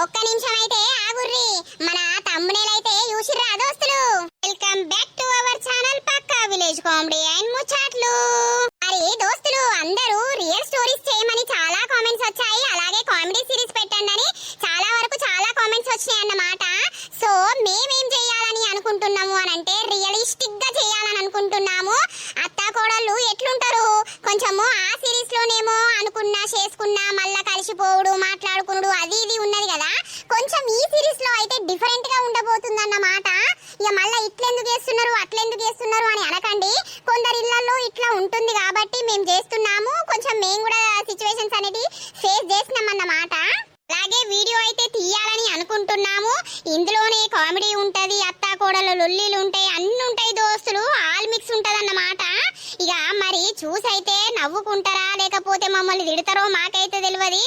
ఒక్క నిమిషం అయితే ఆగుర్రి. మన తమ్మునేల్ అయితే చూసిర్రా దోస్తులు. Welcome back to our channel Pakka village comedy and Muchatlu. మరి దోస్తులు అందరూ రియల్ స్టోరీస్ చేయమని చాలా కామెంట్స్ వచ్చాయి. అలాగే కామెడీ సిరీస్ పెట్టండి అని చాలా వరకు చాలా కామెంట్స్ వచ్చినాయి అన్నమాట. సో మేమేం చేయాలని అనుకుంటున్నాము అని అంటే రియలిస్టిక్ గా చేయాలని అనుకుంటున్నాము. అత్తా కోడళ్ళు ఎట్లుంటారు కొంచెము ఆ సిరీస్ లోనేమో అనుకున్నా చేసుకున్నా మళ్ళా కలిసిపోవుడు మాట్లాడుకునుడు అది ఇది ఉన్నది కదా. కొంచెం ఈ సిరీస్ లో అయితే డిఫరెంట్ గా ఉండబోతుంది అన్నమాట. ఇక మళ్ళీ ఇట్లెందుకు చేస్తున్నారు అట్లెందుకు చేస్తున్నారు అని అనకండి. కొందరి ఇళ్లలో ఇట్లా ఉంటుంది కాబట్టి మేము చేస్తున్నాము. కొంచెం మేము కూడా సిచ్యువేషన్స్ అనేది ఫేస్ చేసినాం అన్నమాట. అలాగే వీడియో అయితే తీయాలని అనుకుంటున్నాము. ఇందులోనే కామెడీ ఉంటది, అత్తా కోడలు లొల్లీలు ఉంటాయి, అన్ని ఉంటాయి దోస్తులు, ఆల్ మిక్స్ ఉంటది అన్నమాట. ఇక మరి చూసైతే నవ్వుకుంటారా లేకపోతే మమ్మల్ని తిడతారో మాకైతే తెలియదు.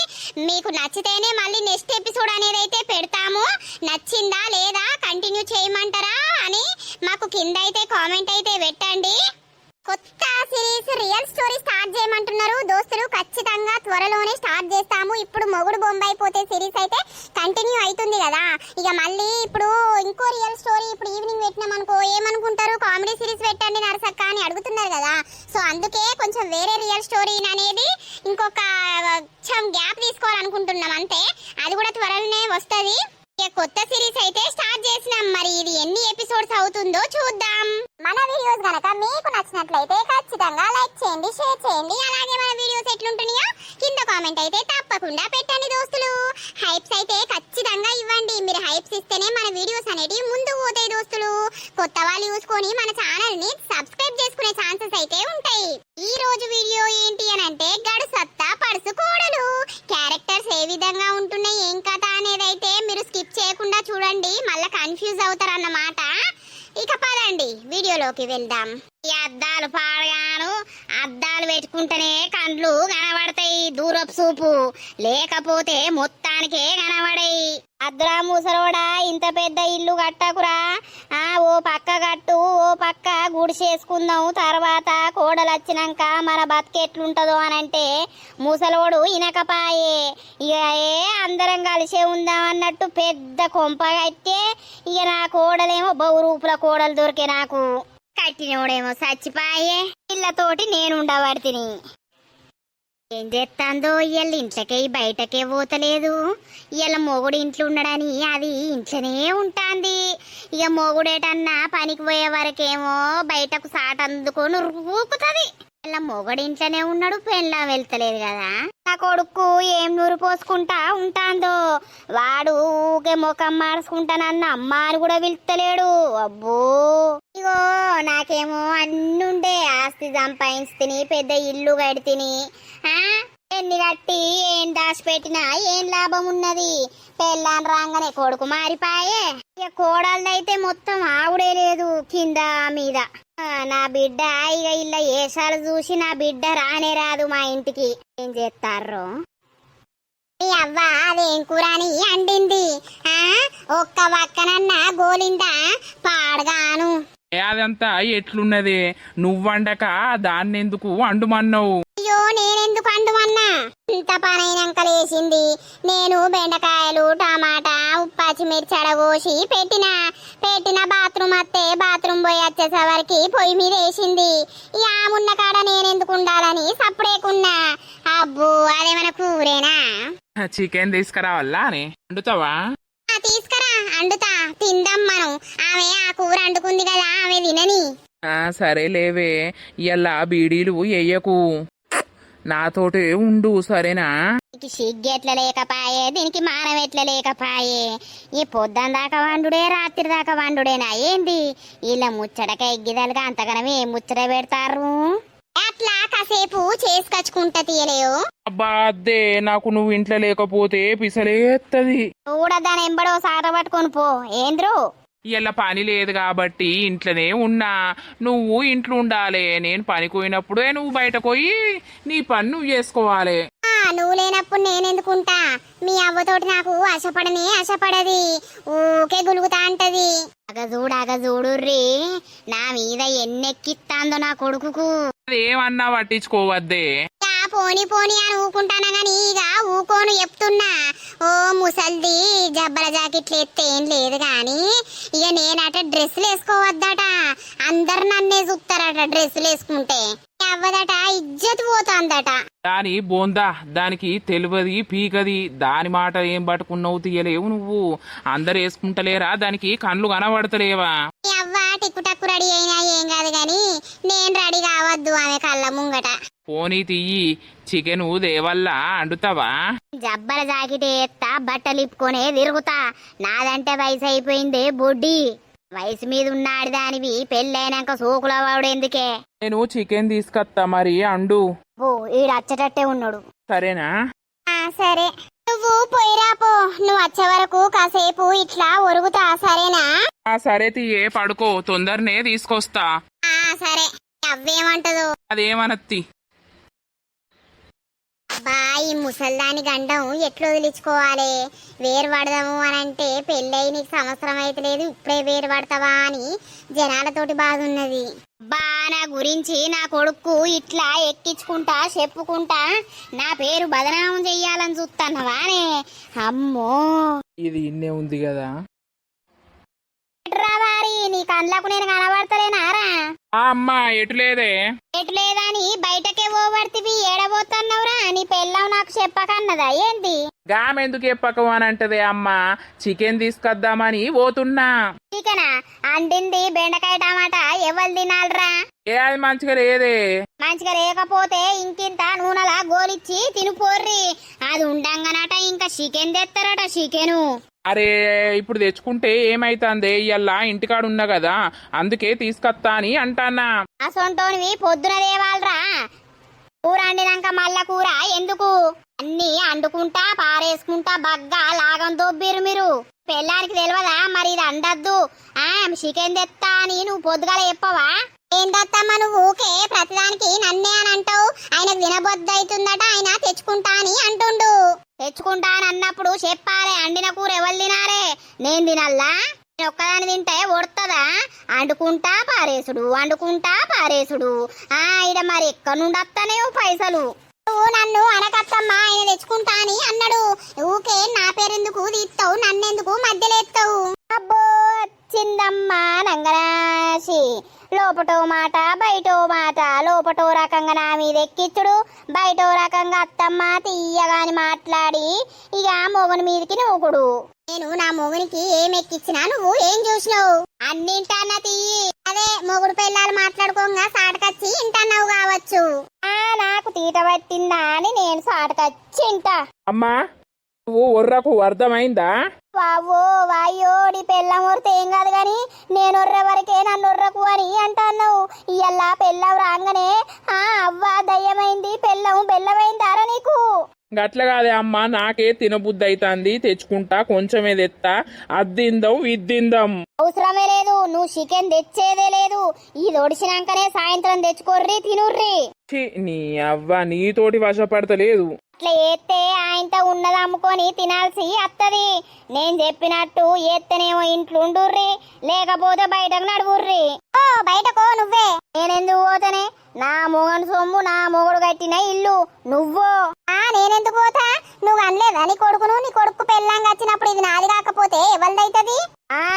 మీకు నచ్చితేనే మళ్ళీ నెక్స్ట్ ఎపిసోడ్ అనేది అయితే పెడతాము. నచ్చిందా లేదా కంటిన్యూ చేయమంటారా అని మాకు కింద అయితే కామెంట్ అయితే పెట్టండి. కొత్త సిరీస్ రియల్ స్టోరీ స్టార్ట్ చేయమంటున్నారు దోస్తులు. ఖచ్చితంగా త్వరలోనే స్టార్ట్ చేస్తాము. ఇప్పుడు మొగుడు బొంబాయి పోతే సిరీస్ అయితే కంటిన్యూ అవుతుంది కదా. ఇక మళ్ళీ ఇప్పుడు ఇంకో రియల్ స్టోరీ ఇప్పుడు ఈవినింగ్ పెట్టినాం అనుకో ఏమనుకుంటారు, కామెడీ సిరీస్ పెట్టండి నరసక్క అని అడుగుతున్నారు కదా. సో అందుకే కొంచెం వేరే రియల్ స్టోరీ అనేది ఇంకొక గ్యాప్ తీసుకోవాలనుకుంటున్నాం అంతే. అది కూడా త్వరలోనే వస్తుంది. కొత్త సిరీస్ అయితే స్టార్ట్ చేసినాం. మరి ఇది ఎన్ని ఎపిసోడ్స్ అవుతుందో చూద్దాం. మన వీడియోస్ గనక మీకు నచ్చినట్లయితే ఖచ్చితంగా లైక్ చేయండి, షేర్ చేయండి. అలాగే మన వీడియోస్ ఎట్లుంటున్నాయో కింద కామెంట్ అయితే తప్పకుండా పెట్టండి దోస్తులు. హైప్స్ అయితే ఖచ్చితంగా ఇవ్వండి. మీరు హైప్స్ ఇస్తేనే మన వీడియోస్ అనేవి ముందుకు పోతాయి దోస్తులు. కొత్త వాళ్ళు చూసుకొని మన ఛానల్ ని సబ్స్క్రైబ్ చేసుకునే ఛాన్సెస్ అయితే ఉంటాయి. ఈ రోజు వీడియో ఏంటి అని అంటే గడు సత్తా పడుసు కోడలు క్యారెక్టర్స్ ఏ విధంగా ఉంటున్నాయి ఏం కథ అనేది అయితే మీరు స్కిప్ చేయకుండా చూడండి, మళ్ళీ కన్ఫ్యూజ్ అవుతారన్నమాట. ఇక పదండి వీడియోలోకి వెళ్దాం. ఈ అద్దాలు పాడగాను అద్దాలు పెట్టుకుంటేనే కండ్లు కనబడతాయి దూరపు చూపు, లేకపోతే మొత్తానికే కనబడాయి. అద్దురా ముసలోడా ఇంత పెద్ద ఇల్లు కట్టకురా, ఓ పక్క కట్టు ఓ పక్క గుడిసేసుకుందాం, తర్వాత కోడలు వచ్చినాక మన బతికెట్లుంటదో అనంటే ముసలోడు ఇనకపాయే. ఇక అందరం కలిసే ఉందాం అన్నట్టు పెద్ద కొంప కట్టే. ఇక నా కోడలేమో బహురూపుల కోడలు దొరికే నాకు, కట్టినోడేమో చచ్చిపాయే. ఇళ్ళతోటి నేను ఉండబడితిని. ఏం చేస్తాందో ఇవాళ ఇంట్లోకే బయటకే పోతలేదు. ఇవాళ మొగుడు ఇంట్లో ఉండడని అది ఇంట్లోనే ఉంటాంది. ఇక మొగుడేటన్నా పనికి పోయే వరకేమో బయటకు సాట అందుకొని ఊకుతుంది. ఇలా మొగుడు ఇంట్లోనే ఉన్నాడు, పెళ్ళా వెళ్తలేదు కదా. నా కొడుకు ఏం నూరు పోసుకుంటా ఉంటాందో, వాడు ఊకే ముఖం మార్చుకుంటానన్న అమ్మ అని కూడా పిలుస్తలేడు. అబ్బో ఇగో నాకేమో అన్నుండే ఆస్తి సంపాదించుతిని, పెద్ద ఇల్లు కడితిని, ఎన్ని కట్టి ఏం దాచిపెట్టినా ఏం లాభం ఉన్నది. పెళ్ళాన్ రాగానే కొడుకు మారిపాయే. ఇక కోడళ్ళైతే మొత్తం ఆవుడే లేదు కింద మీద. నా బిడ్డ ఇక ఇలా ఏసాలు చూసి నా బిడ్డ రానే రాదు మా ఇంటికి. ఏం చేస్తారో మీ అవ్వ అదేం కూరని అండింది, ఒక్క వక్కనన్నా గోలిందా పాడగాను. అదంతా ఎట్లున్నది, నువ్వండక దాన్ని ఎందుకు అండుమన్నావు? అయ్యో నేనెందుకు అండుమన్నా, ఇంత పనైనాక లేచింది. నేను బెండకాయలు టమాటా ఉప్పాచి మిర్చి అడగోసి పెట్టిన బాత్రూమ్ అత్తే బాత్రూమ్ పోయి వచ్చేసరికి పొయ్యి మీద వేసింది. ఈ ఆమున్న కాడ నేనెందుకు ఉండాలని సప్పుడేకున్నా. అబ్బో అదేమన్నా కూరేనా? చికెన్ తీసుకురావాలా అని అండుతావా? తీసుకురా అండుతా, తిందాం మనం. ఆమె ఆ కూర అండుకుంది కదా ఆమె తినని. సరే లేవే, ఇలా బీడీలు ఎయ్యకు, నాతోటే ఉండు సరేనా? సిగ్గు ఎట్లా లేకపాయే, దీనికి మానం ఎట్లా లేకపాయే. ఈ పొద్దున దాకా వండుడే రాత్రి దాకా వండుడేనా ఏంది? ఇలా ముచ్చటక ఎగ్గిదలుగా అంతగానమే ఏం ముచ్చట పెడతారు. అట్లా కాసేపు చేసుకచ్చుకుంటా తీయలేవు. అబ్బా అద్దే, నాకు నువ్వు ఇంట్లో లేకపోతే పిసలేత్తది. కూడా దాని ఎంబడో సాట పట్టుకొని పో. ఏంద్రు ఇలా పని లేదు కాబట్టి ఇంట్లోనే ఉన్నా, నువ్వు ఇంట్లో ఉండాలి. నేను పనికి పోయినప్పుడే నువ్వు బయటకు పోయి నీ పని నువ్వు చేసుకోవాలి. నువ్వు లేనప్పుడు నేనెందుకుంటా? మీ అవ్వతోటి నాకు ఆశపడది, ఊకే గులుగుతా అంటది. అగజూడుర్రీ, నా మీద ఎన్నెక్కిస్తాందో నా కొడుకుకు. అదేమన్నా పట్టించుకోవద్దే. పోని పోని అని ఊకుంటానా గాని ఇక ఊకోను చెప్తున్నా. ఓ ముసల్ది జబ్బల జాకెట్లు ఎత్తే ఏం లేదు గాని ఇక నేనట డ్రెస్సులు వేసుకోవద్దట, అందరు నన్నే చూస్తారట డ్రెస్సులు వేసుకుంటే. అవ్వదట, ఇజ్జత్ పోతాందట. దాని బోందా, దానికి తెలియదు పీకది, దాని మాట ఏం పట్టుకున్నావు తీయలేవు నువ్వు. అందరు వేసుకుంటలేరా, దానికి కళ్ళు కనబడతలేవా? అవ్వ టిక్కు రెడీ అయినా ఏం కాదు గాని నేను రెడీ కావద్దు ఆమె కళ్ళ ముంగట. పోనీ తీయి, చికెన్ దేవల్లా అండుతావా? జబ్బల జాకెట్ ఎత్తా, బట్టలు ఇప్పుకొనే తిరుగుతా. నాదంటే వయసు అయిపోయిందే బొడ్డి. వయసు మీద ఉన్నాడు దానివి, పెళ్ళైనాక సోకుల వాడు ఎందుకే? నేను చికెన్ తీసుకొస్తా, మరి అండు. ఓ ఈడు అచ్చటట్టే ఉన్నాడు. సరేనా? సరే, నువ్వు పోయిరాపో. నువ్వు వచ్చే వరకు కాసేపు ఇట్లా ఒరుగుతా, సరేనా? సరే తీయే, పడుకో, తొందరనే తీసుకొస్తా. సరే, అవ్వేమంటదో అదేమనత్తి. ఈ ముసల్దాని గండం ఎట్లా వదిలించుకోవాలి? వేరు పడదాము అని అంటే పెళ్ళయి నీకు సంవత్సరం అయితే లేదు, ఇప్పుడే వేరు పడతావా అని జనాలతోటి బాధ ఉన్నది. నా గురించి నా కొడుకు ఇట్లా ఎక్కించుకుంటా చెప్పుకుంటా నా పేరు బదనామం చెయ్యాలని చూస్తున్నావానే? అమ్మో, ఇది ఇన్నే ఉంది కదా. రావారి నీ కండ్లకు నేను కనబడతలేనారా? అమ్మా ఎటులేదే. ఎటులేదని బయటకే పోబడితివి, ఏడబోతున్నావురా? నీ పెళ్ళం నాకు చెప్పకన్నదా ఏంటి? గామెందుకు చెప్పకు అని అంటదే అమ్మ. చికెన్ తీసుకొద్దామని పోతున్నా. చికెనా? అండింది బెండకాయ టమాటా, ఎవరు తినాలరా? అది మంచిగా లేదే. మంచిగా లేకపోతే ఇంకింత నూనెలా గోలిచ్చి తినిపోర్రి. అది ఉండంగానట ఇంకా చికెన్ తెస్తారట. చికెను అరే ఇప్పుడు తెచ్చుకుంటే ఏమైతుంది, ఇయ్యల్లా ఇంటికాడ ఉన్నా కదా, అందుకే తీసుకొస్తా అని అంటానా. అసొంటోనివి పొద్దున దేవాలరా? కూర అండినాక మళ్ళా కూర ఎందుకు? అన్ని అండుకుంటా పారేసుకుంటా బగ్గా లాగం దొబ్బిరు మీరు. పెళ్ళానికి తెలియదా మరి ఇది అండద్దు? చికెన్ తెత్తా అని నువ్వు పొద్దుగాల చెప్పవా? ఏం తెత్తమ్మా నువ్వు? ఊకే ప్రతిదానికి నన్నే అని అంటావు. ఆయనకు వినబొద్దు అవుతుందట, ఆయన తెచ్చుకుంటా అని అంటుండు. తెచ్చుకుంటా అని అన్నప్పుడు చెప్పాలే, అండిన కూర ఎవరు తినాలే? నేను తినల్లా? నేను ఒక్కదాన్ని తింటే ఒడుతుందా? అండుకుంటా పారేసుడు, వండుకుంటా పారేసుడు. ఇడ మరి ఎక్కడి నుండి వస్తానేవు పైసలు? నువ్వు నన్ను అనకత్తమ్మా, ఆయన తెచ్చుకుంటా అని అన్నాడు. ఊకే నా పేరెందుకు తీస్తావు, నన్నెందుకు మధ్యలో ఎత్తావు? అబ్బో చిందమ్మా నంగరాశి. లోపటో మాట బయటో మాట. లోపటో రకంగా నా మీద ఎక్కిచ్చుడు, బయటో రకంగా అత్తమ్మ తీయగాని మాట్లాడి ఇక మొగని మీదకి నూకుడు. నేను నా మొగునికి ఏం ఎక్కిచ్చినా నువ్వు ఏం చూసినావు? అన్నింటన్నా తీయి. అదే మొగుడు పిల్లలు మాట్లాడుకోగా సాటకచ్చి ఇంటన్నావు కావచ్చు. నాకు తీట పట్టిందా అని నేను సాటకచ్చి ఇంటా. అమ్మా నువ్వు ఒర్రకు అర్థమైందా? వావో వాయోడి పెళ్ళం ఒరితే ఏం కాదు గాని నేను ఒర్ర వరకే నన్ను ఒర్రకు అని అంటున్నావు. ఇయ్యల్లా పెళ్ళం రాగానే అవ్వ దయ్యమైంది, పెళ్ళం బెల్లమైందారా నీకు? గట్ల కాదే అమ్మా, నాకే తినబుద్ధి అవుతుంది, తెచ్చుకుంటా, కొంచెమే తెత్తా, అద్దిందాం ఇద్దిందాం. అవసరమే లేదు, నువ్వు చికెన్ తెచ్చేదే లేదు. ఇది ఒడిచినాకనే సాయంత్రం తెచ్చుకోర్రి, తినుర్రి. నీ అవ్వ నీతోటి వశపడతలేదు. అట్లా ఏతే ఆయనతో ఉన్నది అమ్ముకొని తినాల్సి అత్తది. నేను చెప్పినట్టు ఏత్తనేమో ఇంట్లో ఉండుర్రి, లేకపోతే బయటకు నడువుర్రి. బయటకో నువ్వే, నేనెందుకు పోతానే? నా మొగను సొమ్ము నా మొగుడు కట్టిన ఇల్లు. నువ్వు నేనెందుకు పోతా? నువ్వు అనలేదా నీ కొడుకును? నీ కొడుకు పెళ్ళంగా వచ్చినప్పుడు ఇది నాది కాకపోతే ఎవరిదైతది?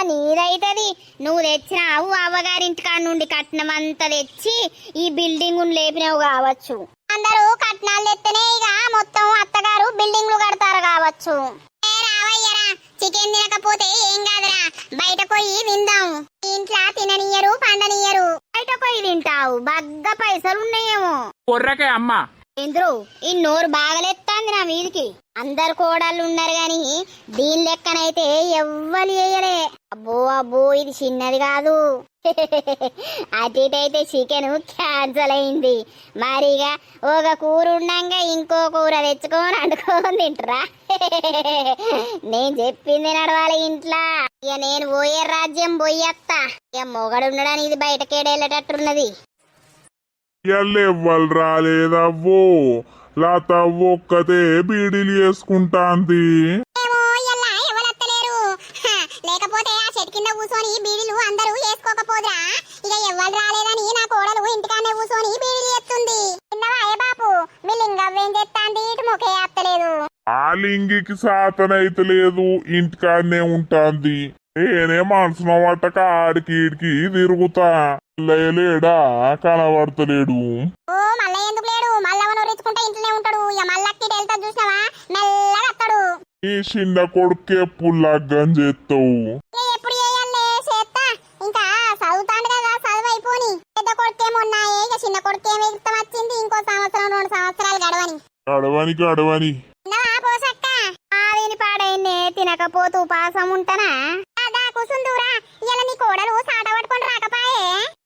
నీదైతది. నువ్వు తెచ్చినావు అవ్వగారింటికాడ నుండి కట్నం అంతా తెచ్చి ఈ బిల్డింగ్ లేపినావు కావచ్చు. అందరూ కట్నాలు తెత్తనే ఇక మొత్తం అత్తగారు బిల్డింగ్లు కడతారు కావచ్చు. రావయ్యరా, చికెన్ తినకపోతే ఏం కాదురా, బయట పోయి తిందాం. ఇంట్లో తిననియరు పండనియరు, బయట పోయి తింటావు. బగ్గ పైసలున్నాయేమో. కొర్రకే అమ్మా. ఇంద్రు ఈ నోరు బాగలెత్తాంది నా మీదికి. అందరు కోడళ్ళు ఉన్నారు గాని దీని లెక్కనైతే ఎవ్వరు చేయలే. అబ్బో అబ్బో ఇది చిన్నది కాదు. అటు ఇటైతే చికెన్ క్యాన్సల్ అయింది. మరిగా ఒక కూర ఉండంగా ఇంకో కూర తెచ్చుకొని వండుకొని తింటరా? నేను చెప్పింది నడవాలి ఇంట్లో. ఇక నేను పోయే రాజ్యం పోయేస్తా. ఇక మొగడు ఉండడానికి ఇది బయటకేడేళ్ళేటట్టున్నది. ఎవ్వరు రాలేదవ్వో, లత ఒక్కతే బీడీలు చేసుకుంటాంది. లేకపోతే ఆ చెట్టుకి కింద కూర్చొని బీడీలు అందరూ వేసుకోకపోదురా ఇక ఎవ్వరు రాలేదని నా కోడలు ఇంటికానే కూర్చొని బీడీలు ఎత్తుంది చిన్నవా ఏ బాపు మీ లింగవ్వేం చెప్తాంది ఇటు ముఖే అత్తలేదు ఆ లింగికి సాతనైతలేదు ఇంటికాడనే ఉంటాంది నేనే మనసున పట్టక ఆడికి ఈడికి తిరుగుతా లేడా కనబడతలేడు ఓ మళ్ళా ఎందుకు లేడు మళ్ళా నొరించుకుంటే ఇంట్లోనే ఉంటాడు ఇక మళ్ళీ వెళ్తా చూసినావా మెల్లగా వస్తాడు ఈ చిన్న కొడుకే పుల్లగ్గం చేస్తావు ఎప్పుడు చేయాలే చేస్తా ఇంకా చదువుతాడు కదా చదువు అయిపోని పెద్ద కొడుకేమో ఉన్నాయే ఇక చిన్న కొడుకేమో ఇష్టం వచ్చింది ఇంకో సంవత్సరం 2 సంవత్సరాలు గడవని గడవని తిన్నావా పోసక్క ఆవిని పాడైందే తినకపోతూ ఉపాసం ఉంటానా అదా కుసుందూరా ఇలా నీ కోడలు సాట పట్టుకొని రాకపాయే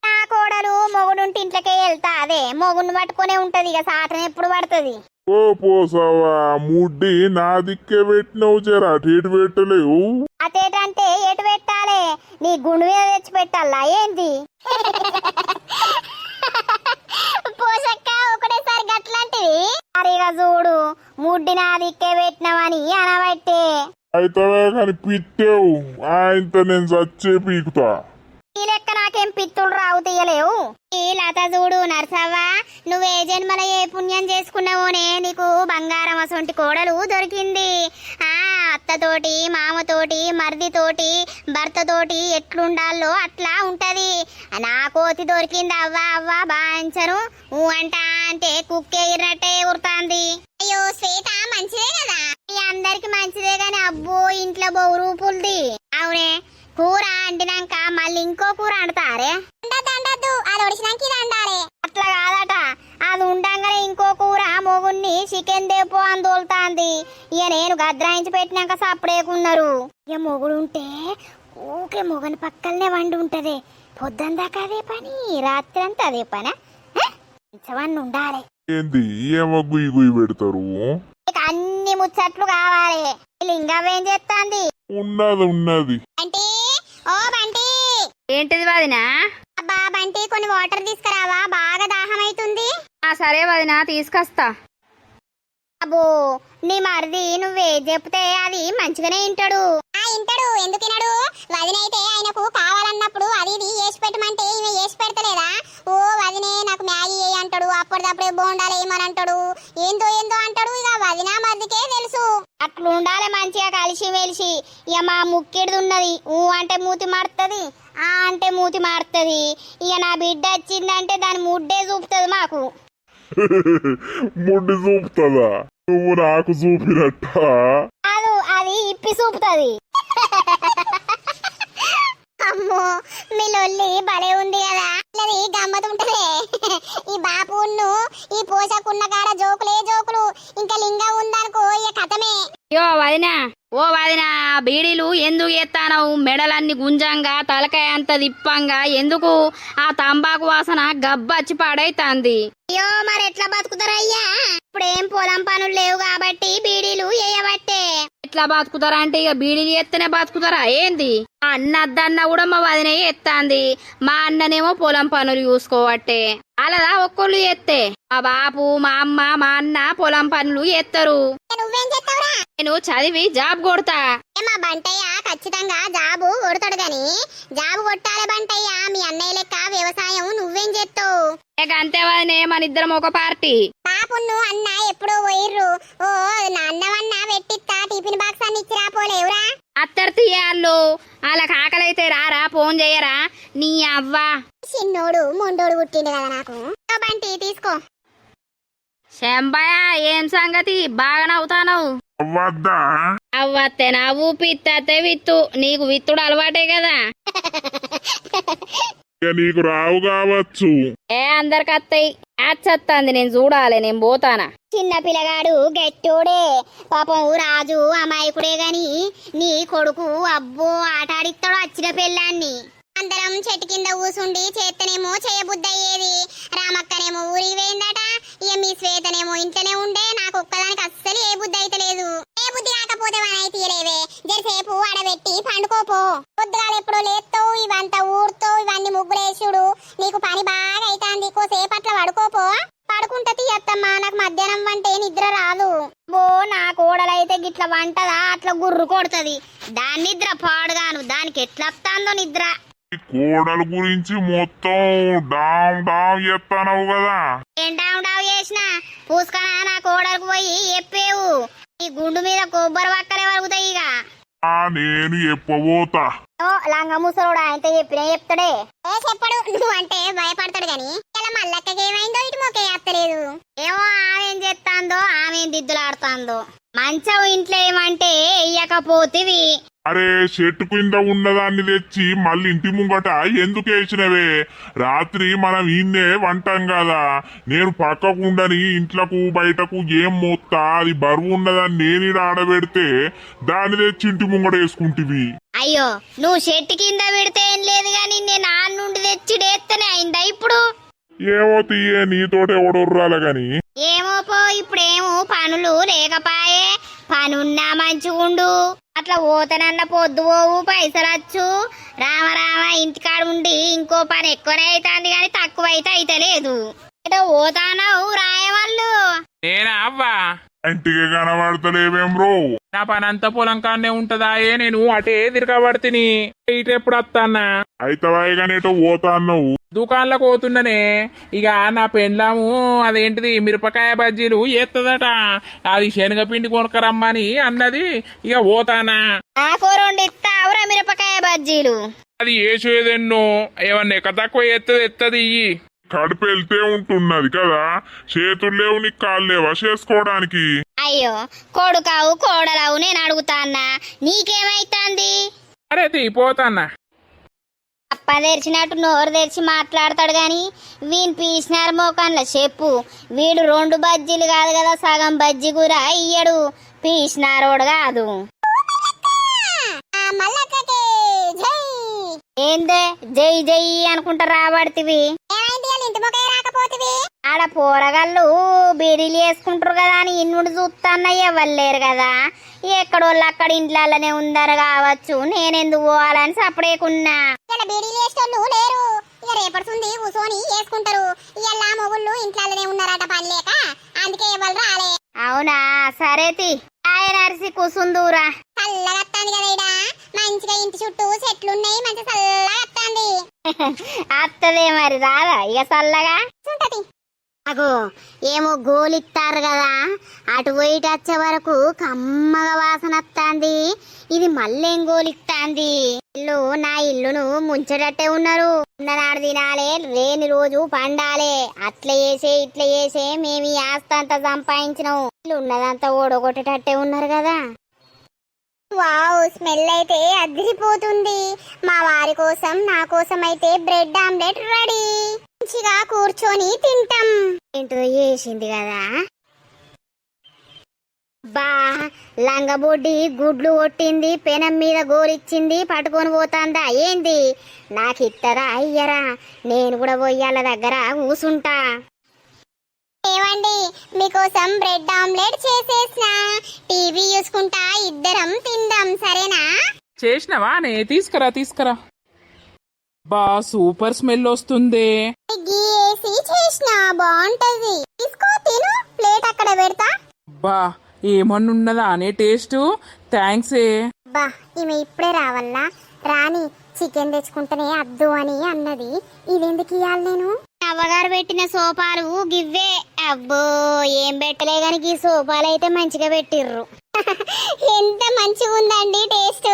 నా కోడలు మొగుడుంటి ఇంట్లోకే వెళ్తా అదే మొగుడిని పట్టుకునే ఉంటది ఇక సాటన ఎప్పుడు పడుతుంది ఓ పోసావా ముడ్డి నా దిక్కే పెట్టినవు జరా అటు పెట్టలేవు అటేటంటే ఎటు పెట్టాలి నీ గుండు మీద తెచ్చి పెట్టాలా ఏంది పోషక్క ఒకటేసారి గట్లాంటివి అరిగా చూడు ముడ్డి నా దిక్కే పెట్టినావని అనబట్టే అయితే కానీ పిట్టేవు ఆయనతో నేను చచ్చే పీకుతా ఈ లెక్క నాకేం పిత్తులు రావు తీయలేవు ఈ లత చూడు నర్సవ్వ నువ్వే జన్మల ఏ పుణ్యం చేసుకున్నావోనే నీకు బంగారం అసొంటి కోడలు దొరికింది ఆ అత్తతోటి మామతోటి మరిదితోటి భర్తతోటి ఎట్లుండాలో అట్లా ఉంటది నా కోతి దొరికింది అవ్వ అవ్వ బాంచను అంట అంటే కుక్కెగిరినట్టే ఉరుతాంది అయ్యో శ్వేత మంచిదే కదా మీ అందరికి మంచిదే గాని అబ్బో ఇంట్లో బహు రూపుల్ది అవునే కూర అండినాక మళ్ళీ ఇంకో కూర అంటారే దండద్దు అది ఒడిచినాక ఇది అండాలి అట్లా కాదట అది ఉండంగానే ఇంకో కూర మొగుణ్ణి చికెన్ దేపో అని తోలుతాంది ఇక నేను గద్రాయించి పెట్టినాక సప్పుడేకున్నారు ఇక మొగుడు ఉంటే ఊకే మొగని పక్కలనే వండి ఉంటది పొద్దుందాకా అదే పని రాత్రి అంతా అదే పని ఇంచవన్నీ ఉండాలి ఏంది ఏమో గుయ్యి గుయ్యి పెడతారు ఇక అన్ని ముచ్చట్లు కావాలి లింగవేం చేస్తాంది ఉన్నది అంటే ఓ బంటి ఏంటిది వదినా? అబ్బా బంటి కొన్ని వాటర్ తీసుకురావా బాగా దాహం అవుతుంది సరే వదినా తీసుకొస్తా. అబ్బో నీ మరిది నువ్వే చెప్తే అది మంచిగానే వింటాడు వింటాడు ఎందుకు వినడు వదినైతే ఆయనకు కావాలన్నప్పుడు అది ఇది వేసి పెట్టమంటే ఈమె వేసి పెడతలేదా ఓ వదినే నాకు మ్యాగీ వేయి అంటాడు అప్పటిదప్పుడే బోండాలు వేయమని అంటాడు ఏందో ఏందో అంటాడు ఇక వదిన మరిదికే తెలుసు అట్లా ఉండాలి మంచిగా కలిసి మెలిసి ఇక మా ముక్కిడిది ఉన్నది ఊ అంటే మూతి మారుతుంది ఆ అంటే మూతి మారుతుంది ఇక నా బిడ్డ వచ్చిందంటే దాని ముడ్డే చూపుతుంది మాకు ముడ్డి చూపుతుందా నువ్వు నాకు చూపినట్ట అది ఇప్పి చూపుతుంది అమ్మో మీ లొల్లి భలే ఉంది కదా అది గమ్మతుంటదే ఈ బాపును ఈ పోషకున్న కాడ జోకులే జోకులు ఇంకా లింగం ఉందనుకో ఇక కథమే యో వదినా ఓ వదినా బీడీలు ఎందుకు ఎత్తానవు మెడలన్నీ గుంజంగా తలకాయ అంత దిప్పంగా ఎందుకు ఆ తంబాకు వాసన గబ్బచ్చి పాడైతాంది. అయ్యో మరి ఎట్లా బతుకుతారయ్యా ఇప్పుడేం పొలం పనులు లేవు కాబట్టి బీడీలు వేయబట్టే ఎట్లా బతుకుతారా అంటే ఇక బీడీలు ఎత్తనే బతుకుతారా ఏంది? మా అన్న అద్దన్న కూడా మా వదినే ఎత్తాంది మా అన్ననేమో పొలం పనులు చూసుకోవట్టే అలాదా ఒక్కళ్ళు ఎత్తే మా బాపు మా అమ్మ మా అన్న పొలం పనులు ఎత్తరు. నువ్వేం చేస్తావురా నేను చదివి జాబ్ కొడతా. మా బంటయ్య ఖచ్చితంగా జాబు కొడతాడు గాని జాబు కొట్టాలి బంటయ్య మీ అన్నయ్య లెక్క వ్యవసాయం నువ్వేం చేస్తావు అంతే వదినే మన ఇద్దరం ఒక పార్టీ. పాపును అన్న ఎప్పుడో పోయిర్రు ఓ నాన్నవన్న పెట్టిస్తా టిఫిన్ బాక్స్ అన్ని ఇచ్చిరా పోలేవురా అత్తరు తీయాళ్ళు వాళ్ళకి ఆకలైతే రారా ఫోన్ చెయ్యరా నీ అవ్వ. చిన్నోడు మొండోడు పుట్టిండు కదా నాకు బంటి తీసుకో. శంబయ్య ఏం సంగతి బాగా నవ్వుతానవు? వద్దా అవ్వత్తే నా ఊపిత్తే విత్తు నీకు విత్తుడు అలవాటే కదా. నీకు రావు కావచ్చు అందరికి అత్తయి యాచ్చత్తాంది నేను చూడాలి నేను పోతానా. చిన్న పిల్లగాడు గట్టోడే పాపం రాజు అమాయకుడే గాని నీ కొడుకు అబ్బో ఆటాడిస్తాడు వచ్చిన పెళ్ళాన్ని. అందరం చెట్టు కింద కూసుండి చేత్తనేమో చేయబుద్దయ్యేది రామక్కనేమో ఊరికి పోయిందట ఇక మీ శ్వేతనేమో ఇంట్లోనే ఉండే నాకు ఒక్కదానికి అస్సలు ఏ బుద్ధి అయితే లేదు. ఏ బుద్ధి రాకపోతే వానై తీయలేవే జరసేపు ఆడబెట్టి పండుకోపో పొద్దుగాలు ఎప్పుడో లేస్తావు ఇవంతా ఊరుతావు ఇవన్నీ ముగ్గులేసుడు నీకు పని బాగా అయితాంది కోసేపట్ల పడుకోపో. పడుకుంటా తీయత్తమ్మా నాకు మధ్యాహ్నం అంటే నిద్ర రాదు. బో నా కోడలైతే గిట్ల అట్లా వంటదా అట్లా గుర్రు కొడుతుంది దాని నిద్ర పాడుగాను దానికి ఎట్లా వస్తాందో నిద్ర. ఈ కోడల గురించి మొత్తం డామ్ డామ్ చెప్తానవు కదా. ఏం డావు డావు చేసినా పూసుకనా నా కోడలకు పోయి చెప్పేవు ఈ గుండు మీద కొబ్బరి వక్కలే వరుగుతాయి ఇక. నేను చెప్పబోతా. ఓ లంగ ముసలోడు ఆయనతో చెప్పినా చెప్తాడే. ఏ చెప్పడు నువ్వు అంటే భయపడతాడు గాని ఇలా మల్లక్కకి ఏమైందో ఇటు మొకే అత్తలేదు. ఏమో ఆమెం చేస్తాందో ఆమెం దిద్దులాడుతాందో. మంచం ఇంట్లో ఏమంటే ఇయ్యకపోతివి. అరే చెట్టు కింద ఉన్నదాన్ని తెచ్చి మళ్ళీ ఇంటి ముంగట ఎందుకు వేసినవే? రాత్రి మనం ఈయన్నే వంటాం కదా. నేను పక్కకుండని ఇంట్లకు బయటకు ఏం మోత్తా అది బరువు ఉన్నదాన్ని నేను ఈడ ఆడబెడితే దాన్ని తెచ్చి ఇంటి ముంగట వేసుకుంటివి. అయ్యో నువ్వు చెట్టు కింద పెడితే ఏం లేదు గాని నేను ఆ నుండి తెచ్చి డేస్తేనే అయిందా ఇప్పుడు? ఏమో తీయే నీతోటి ఎవడొర్రాల గాని. ఏమో పో ఇప్పుడేమో పనులు లేకపాయే పనున్నా మంచిగుండు. అట్లా పోతనన్న పొద్దు పోవు పైసలచ్చు రామ రామ ఇంటికాడ ఉండి ఇంకో పని ఎక్కువనే అవుతుంది కానీ తక్కువ అయితే అయితలేదు. ఏదో పోతానావు రాయవాళ్ళు. నేనా అవ్వా ఇంటికి కనబడతలేవేం రో. నా పని అంతా పొలం కానే ఉంటదా? నేను అటే తిరగబడితిని. ఇటెప్పుడు వస్తానా? అయితవాయిగానేటో పోతా అన్నావు. దుకాణంలోకి పోతుండనే ఇక నా పెండ్లాము అదేంటిది మిరపకాయ బజ్జీలు ఎత్తదట. అది శనగపిండి కొనుక్కరమ్మని అన్నది. ఇక పోతానా? నాకు రెండు ఇస్తావురా మిరపకాయ బజ్జీలు. అది వేసేదెన్నో ఏమన్నా ఎక్క తక్కువ ఎత్తది ఇయ్యి. కడుపు వెళ్తే ఉంటున్నది కదా. చేతులు లేవు నీకు కాళ్ళు లేవా చేసుకోవడానికి? అయ్యో కొడుకావు కోడలావు నేను అడుగుతాన్నా నీకేమైతాంది? అరే పోతానా. అప్ప తెరిచినట్టు నోరు తెరిచి మాట్లాడతాడు గాని వీని పీసినారు మోకాన్ల చెప్పు. వీడు రెండు బజ్జీలు కాదు కదా సగం బజ్జీ కూర ఇయ్యడు. పీసినారోడు కాదు. ఏందే జై జై అనుకుంటా రాబడితివి. ఆడ పోరగాళ్ళు బీడీలు వేసుకుంటారు కదా అని ఇన్నుడు చూస్తాన్న ఎవ్వలేరు కదా. ఎక్కడోళ్ళు అక్కడ ఇంట్లనే ఉందరు కావచ్చు. నేనెందుకు పోవాలని సపడేకున్నా. బీడీలు వేసేటోళ్ళు లేరు. ఇక రేపడుతుంది కూర్చొని వేసుకుంటారు. ఇలా మొగుళ్ళు ఇంట్లనే ఉన్నారట పని లేక అందుకే ఎవరు రాలే. అవునా సరేతి ఆయన అరిసి కూసుందూరా. చల్లగా వస్తాంది కదా ఇడా మంచిగా ఇంటి చుట్టూ చెట్లున్నాయి మంచి చల్లగా వస్తాంది. అత్తదే మరి రాదా ఇక చల్లగా ఉంటది. అగో ఏమో గోలిస్తారు కదా అటు పోయిట వచ్చే వరకు కమ్మగా వాసన వస్తాంది. ఇది మళ్ళేం గోలిస్తాంది. ఇల్లు నా ఇల్లును ముంచేటట్టే ఉన్నారు. ఉన్ననాడు తినాలే లేని రోజు పండాలే. అట్లా చేసే ఇట్లా చేసే మేము ఈ ఆస్తి అంతా సంపాదించినాం. ఇల్లు ఉన్నదంతా ఓడగొట్టేటట్టే ఉన్నారు కదా. వావ్ స్మెల్ అయితే అదిరిపోతుంది. మా వారి కోసం నా కోసం అయితే బ్రెడ్ ఆమ్లెట్ రెడీ. మంచిగా కూర్చొని తింటాం. ఏంటో చేసింది కదా బా లంగబొడ్డి గుడ్లు కొట్టింది పెనం మీద గోలిచ్చింది పట్టుకొని పోతాందా ఏంది? నాకు ఇత్తరా అయ్యరా నేను కూడా పోయాల దగ్గర కూసుంటా. ఏవండి మీకోసం బ్రెడ్ ఆమ్లెట్ చేసేసిన. టీవీ చూసుకుంటా ఇద్దరం తిందాం సరేనా? చేసినవా నే తీసుకురా. బా సూపర్ స్మెల్ వస్తుంది. గీ ఏసి చేసిన బాగుంటది. తీసుకో తిను ప్లేట్ అక్కడ పెడతా. బా ఏమన్నున్నదా అనే టేస్ట్? థ్యాంక్స్. బా ఈమె ఇప్పుడే రావాలా రాని చికెన్ తెచ్చుకుంటేనే అద్దు అని అన్నది. ఇదెందుకు ఇయ్యాలి నేను? అవ్వగారు పెట్టిన సోపాలు గివ్వే. అబ్బో ఏం పెట్టలే గాని ఈ సోపాలు అయితే మంచిగా పెట్టిర్రు. ఎంత మంచిగా ఉందండి టేస్ట్.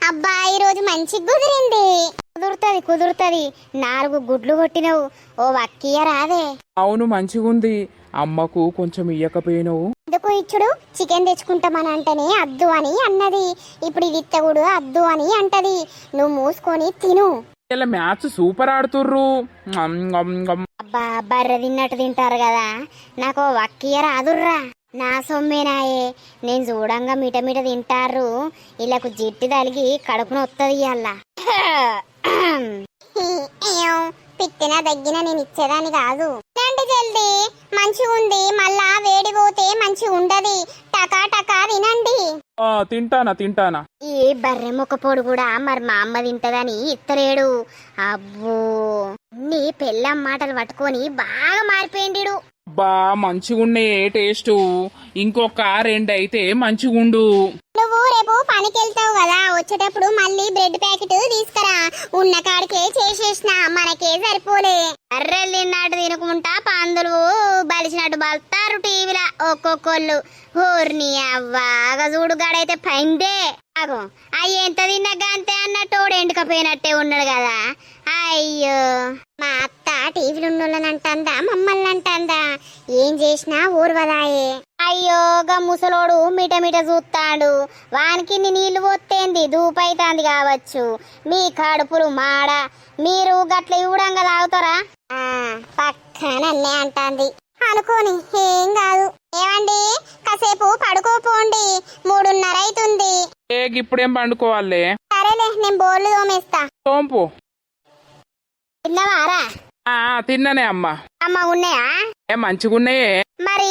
అబ్బా ఈ రోజు మంచిగా కుదిరింది. కుదురుతుంది 4 గుడ్లు కొట్టినవు. ఓ వక్కియ రాదే? అవును మంచిగుంది. అమ్మకు కొంచెం ఇయ్యకపోయినవు. ఎందుకు ఇచ్చుడు? చికెన్ తెచ్చుకుంటామని అంటేనే అద్దు అని అన్నది. ఇప్పుడు ఇది ఇత్తగుడు అద్దు అని అంటది. నువ్వు మూసుకొని తిను. ఇలా మ్యాచ్ సూపర్ ఆడుతుర్రు. అబ్బా బర్రె తిన్నట్టు తింటారు కదా. నాకు వక్కియ రాదుర్రా. నా సొమ్మేనాయే నేను చూడంగా మిట తింటారు. ఇలాకు జిట్టు తలిగి కడుపున వస్తుంది అలా. పిట్టిన దగ్గిన నేను ఇచ్చేదాన్ని కాదు. జల్దీ మంచిగా ఉంది. మళ్ళా వేడి పోతే మంచిగా ఉండది. టకా టకా తినండి. తింటానా. ఈ బర్రె ముక్క పొడు కూడా మరి మా అమ్మ తింటదని ఇత్తలేడు. అబ్బో నీ పెళ్ళం మాటలు పట్టుకొని బాగా మారిపోయిండు. బా మంచిగున్నాయే టేస్ట్. ఇంకొక 2 అయితే మంచిగుండు. నువ్వు రేపు పనికి వెళ్తావు కదా, వచ్చేటప్పుడు మళ్ళీ బ్రెడ్ ప్యాకెట్ తీసుకురా. ఉన్న కాడికే చేసేసిన, మనకే సరిపోలే. అర్రెలు తిన్నట్టు తినుకుంటా పందులు బలిసినట్టు బలుతారు టీవీలా ఒక్కొక్కళ్ళు. ఊర్ని అవ్వాగా చూడు గాడైతే పైందే. అగో అయ్యి ఎంత తిన్నాక అంతే అన్నట్టు ఎండుకపోయినట్టే ఉన్నాడు కదా. అయ్యో మా అత్త టీవీలు ఉన్నోళ్ళనంటందా, మమ్మల్ని అంటందా. ఏం చేసినా ఊర్వదాయే. అయ్యో గా ముసలోడు మిట మిట చూస్తాడు. వానికి నీళ్లు పోతేంది దూపైతాంది కావచ్చు. మీ కడుపులు మాడ, మీరు గట్ల ఇవ్వడంగా తాగుతారా? పక్కన అన్నే అంటాంది అనుకోని. ఏం కాదు. ఏమండి కాసేపు పడుకోపోండి, 3:30 అవుతుంది. ఇప్పుడేం పండుకోవాలే? సరేలే, నేను బోర్లు తోమేస్తా. తోంపు. తిన్నవారా? తిన్నానే అమ్మా. అమ్మ ఉన్నాయా? మంచిగున్నాయే. మరి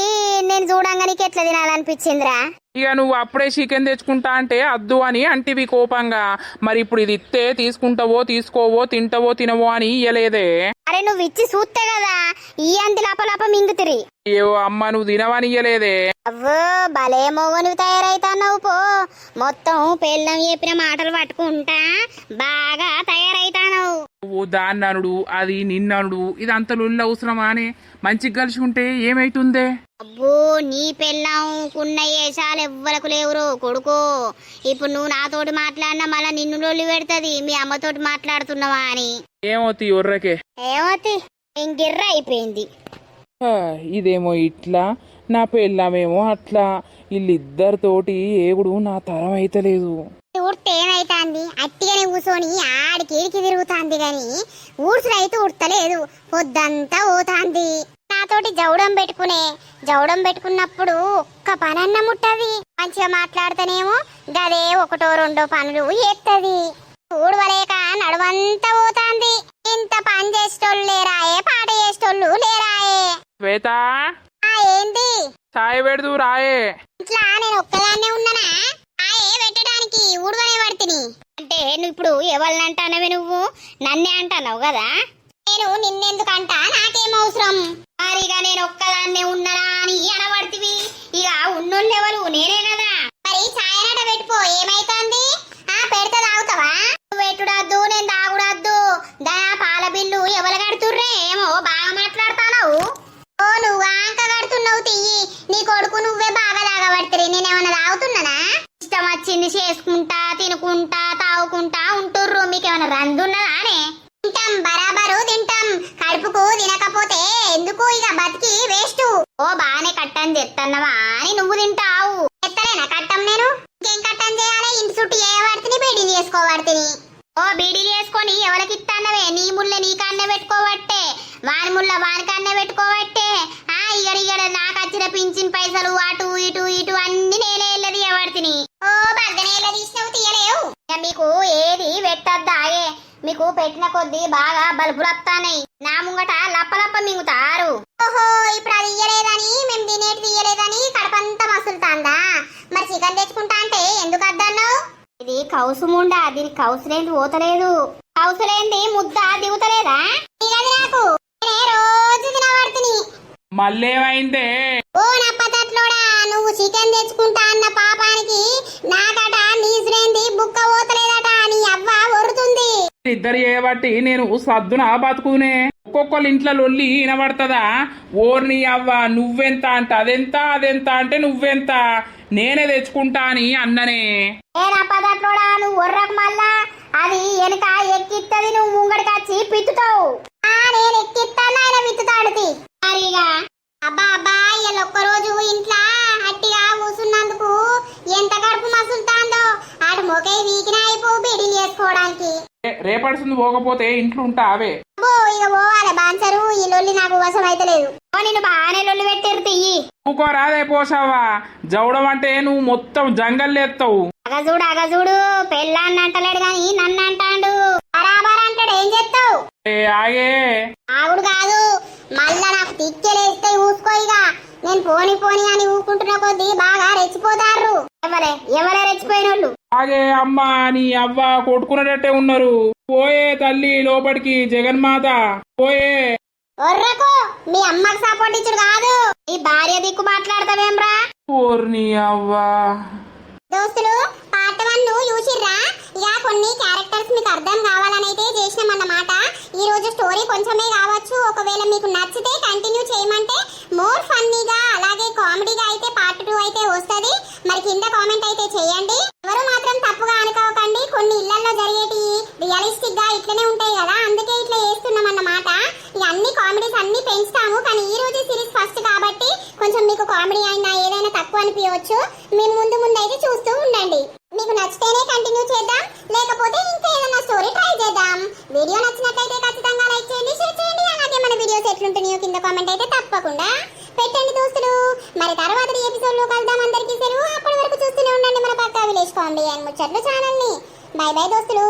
నేను చూడంగా నీకు ఎట్లా తినాలనిపించిందిరా? ఇక నువ్వు అప్పుడే చికెన్ తెచ్చుకుంటా అంటే అద్దు అని అంటివి కోపంగా. మరి ఇప్పుడు ఇది ఇస్తే తీసుకుంటావో తీసుకోవో, తింటావో తినవో అని ఇయ్యలేదే. అరే నువ్వు ఇచ్చి చూస్తే కదా ఈ అంతి లపలప మింగుతిరి. ఏవో అమ్మ, నువ్వు తినవని ఇయ్యలేదే. అవ్వో భలే మొగనివి తయారైతాన్నావు పో. మొత్తం పెళ్ళం చెప్పిన మాటలు పట్టుకుంటా బాగా తయారైతానవు. నువ్వు దాన్ననుడు, అది నిన్ననుడు, ఇదంతా లొల్లి అవసరమా అని మంచిగా కలిసి ఉంటే ఏమైతుందే? అబ్బో నీ పెళ్ళంకున్న ఏషాలు ఎవ్వరకు లేవురో కొడుకో. ఇప్పుడు నువ్వు నాతోటి మాట్లాడినా మళ్ళా నిన్ను లొల్లి పెడుతుంది మీ అమ్మతోటి మాట్లాడుతున్నావా అని. ఏమవుతాయి ఒర్రకే? ఏమవుతి ఇంకిర్ర అయిపోయింది. ఇదేమో ఇట్లా, నా పెళ్ళామేమో అట్లా. వీళ్ళిద్దరితోటి ఏగుడు నా తరం అయితలేదు. ఊడితే ఏమైతాంది, అట్టిగానే కూర్చొని ఆడికి తిరుగుతాంది గాని ఊడ్చుడైతే ఉడతలేదు. పొద్దంతా పోతాంది. నాతోటి జౌడం పెట్టుకున్నప్పుడు ఒక్క పనన్న ముట్టది. మంచిగా మాట్లాడితేనేమో గదే 1-2 పనులు చేత్తది. ఊడవలేక నడువంతా పోతాంది. ఇంత పని చేసేటోళ్ళు లేరాయే, పాట చేసేటోళ్ళు లేరాయే. శ్వేత, ఏంది? చాయ్ పెడుతూ రాయే. ఇట్లా నేను ఒక్కదాన్నే ఉన్నానా? పెట్టడానికి ఊడవనే పడుతుంది. అంటే నువ్వు ఇప్పుడు ఎవరిని అంటానవి? నువ్వు నన్నే అంటావు కదా. నేను నిన్నెందుకంట, నాకేం అవసరం? మరిగా నేను ఒక్కదాన్నే ఉన్నానా అని అనబడితివి. ఇక ఉన్నోళ్ళు ఎవరు? నేనే కదా. మరి ఛాయనట పెట్టుకో, ఏమైతుంది? పెడితే తాగుతావా? నువ్వు పెట్టుడద్దు, నేను తాగుడద్దు. పాల బిల్లు ఎవరు కడుతుర్రే? ఏమో బాగా మాట్లాడతావు. ఓ నువ్వు ఆంక కడుతున్నావు తియ్యి. నీ కొడుకు నువ్వే బాగా తాగబడుతుంది. నేనేమన్నా తాగుతున్నానా? ఇష్టం వచ్చింది చేసుకుంటా, తినుకుంటా, తాగుకుంటా ఉంటుర్రు. మీకేమైనా రందున్నదా అనే? తింటాం, బరాబరు తింటాం. కడుపుకు తినకపోతే ఎందుకు ఇక బతికి వేస్ట్. ఓ బాగానే కట్టని తెత్తన్నవా అని నువ్వు తింటావు. ఎత్తలేనా కట్టం నేను? ఇంకేం కట్టం చేయాలి? ఇంటి చుట్టూ ఏ పడుతుంది, బీడీలు చేసుకోబడుతుంది. ఓ బీడీలు వేసుకొని ఎవరికి ఇస్తానవే? నీ ముళ్ళ నీ కన్నే పెట్టుకోబట్టే, వాని ముళ్ళ వాని కన్నే పెట్టుకోబట్టే. ఇగడ నాకు వచ్చిన పింఛన్ పైసలు అటు ఇటు ఇటు అన్ని నేనే వెళ్ళది ఎవడిని. ఓ బద్దనే తీసినవు, తీయలేవు. మీకు ఏది పెట్టద్దాయే. మీకు పెట్టిన కొద్దీ బాగా బల్బులు వస్తాయి. నా ముంగట లప్పలప్ప మింగుతారు. ఓహో, ఇప్పుడు అది ఇయ్యలేదని, మేము తినేటి తీయలేదని కడపంతా మసులుతాందా? మరి చికెన్ తెచ్చుకుంటా అంటే ఎందుకు అద్దన్నావు? ఇది కౌసుముండా, దీనికి కౌసులేంది పోతలేదు. కౌసులేంది ముద్ద దిగుతలేదా? ఇగది నాకు రోజు తినబడుతుంది. మళ్ళేమైందే? ఓ నప్పతట్లోడా, నువ్వు చికెన్ తెచ్చుకుంటా అన్న పాపానికి నాకట నీసులేంది బుక్క పోతలేదట. నీ అవ్వ ఒరుతుంది. ఇద్దరు చేయబట్టి నేను సద్దున బతుకునే. ఒక్కొక్కళ్ళ ఇంట్లో లొల్లి వినబడుతుందా? ఓర్ని అవ్వ, నువ్వెంత అంటే అదెంత, అదెంత అంటే నువ్వెంత, నేనే తెచ్చుకుంటా అని అన్ననే. నప్పదట్లోడా, నువ్వు ఒర్రకు మళ్ళా అది వెనక ఎక్కిత్తది. నువ్వు ముంగడికి వచ్చి పిత్తుతావు. నేను ఎక్కిస్తాను, ఆయన విత్తుతాడుతి. మరిగా అబ్బా అబ్బా, ఇలా ఒక్కరోజు ఇంట్లో అట్టిగా కూసున్నందుకు ఎంత కడుపు మసులుతాందో. ఆడు మొకై వీకిన అయిపో బీడీలు చేసుకోవడానికి. రేపడుతుంది పోకపోతే ఇంట్లో ఉంటా అవే. అబ్బో ఇక పోవాలి బాన్సరు. ఈ లొల్లి నాకు వశం అయితే లేదు. నేను బాగానే లొల్లి పెట్టారు తియ్యి. ఊకోరాదే పోసావా? జవడం అంటే నువ్వు మొత్తం జంగల్లేస్తావు. అగజూడు పెళ్ళాన్ని అంటలేడు గాని నన్ను అంటాడు. బరాబర్ అంటాడు, ఏం చేస్తావు? ఆగే ఆగుడు కాదు, మళ్ళా నాకు తిక్కెలేస్తే ఊసుకో. ఇక నేను పోని అని ఊకుంటున్న కొద్దీ బాగా రెచ్చిపోతారు. ఎవరే రెచ్చిపోయిన వాళ్ళు? ఆగే అమ్మా, నీ అవ్వ కొట్టుకునేటట్టే ఉన్నారు. పోయే తల్లి లోపలికి, జగన్మాత పోయే. ఒర్రకు మీ అమ్మకి సపోర్ట్ ఇచ్చుడు కాదు ఈ భార్య దిక్కు మాట్లాడతావేమ్రా. ఓర్ని అవ్వా దోస్తులు పార్ట్ 1 చూసిర్రా? ఇక కొన్ని క్యారెక్టర్స్ మీకు అర్థం కావాలని అయితే చేసినామన్నమాట. ఈ రోజు స్టోరీ కొంచెమే కావచ్చు, ఒకవేళ మీకు నచ్చితే కంటిన్యూ చేయమంటే మోర్ ఫన్నీగా అలాగే కామెడీగా అయితే పార్ట్ 2 అయితే వస్తది. మరి కింద కామెంట్ అయితే చేయండి. ఎవరు మాత్రం తప్పుగా అనుకోకండి, కొన్ని ఇళ్లలో జరిగేటి రియలిస్టిక్ గా ఇట్లనే ఉంటాయి కదా, అందుకే ఇట్లా చేస్తున్నాం అన్నమాట. ఇక అన్ని కామెడీస్ అన్ని పెంచుతాము, కానీ ఈ రోజు సిరీస్ ఫస్ట్ కాబట్టి కొంచెం మీకు కామెడీ అయినా ఏదైనా తక్కువ అనిపించవచ్చు. మేము ముందు అయితే చూస్తూ ఉండండి. మీకు నచ్చితేనే కంటిన్యూ చేద్దాం, లేకపోతే ఇంకా ఏదైనా స్టోరీ ట్రై చేద్దాం. వీడియో నచ్చినట్లయితే ఖచ్చితంగా లైక్ చేయండి, షేర్ చేయండి. అలాగే మన వీడియోస్ ఎట్లుంటున్నాయో కింద కామెంట్ అయితే తప్పకుండా పెట్టండి దోస్తులు. మరి తర్వాత ఎపిసోడ్ లో కలుద్దాం. అందరికీ సెలవు. అప్పటి వరకు చూస్తూనే ఉండండి మన పక్కా విలేజ్ కామెడీ అండ్ ముచ్చట్లు ఛానల్ ని. బై బై దోస్తులు.